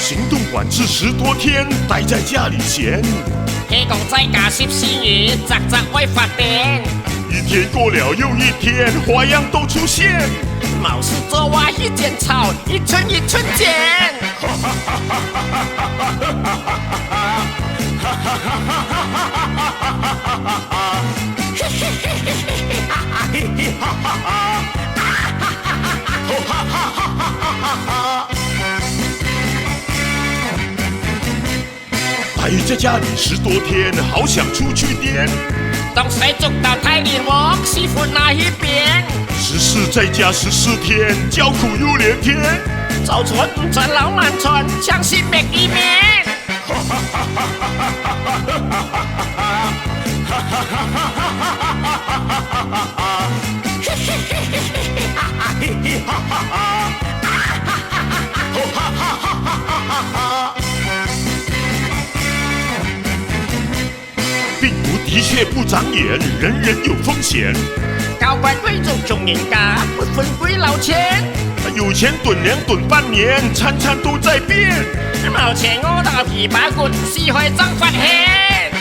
行动管制10多天，待在家里闲。希望在家14月，宅为发电。一天过了又一天，花样都出现。冇事做我一剪草，一寸一寸剪。待在家里10多天，好想出去颠。冻水煮到太硬我媳妇那一边。14在家14天，叫苦又连天。走村唔准老难穿，强行灭一面。病毒的确不长眼，人人有风险。高官贵族穷人家，不分贵老钱。有钱囤粮囤半年，餐餐都在变。冇钱我打琵琶骨，是会长发现。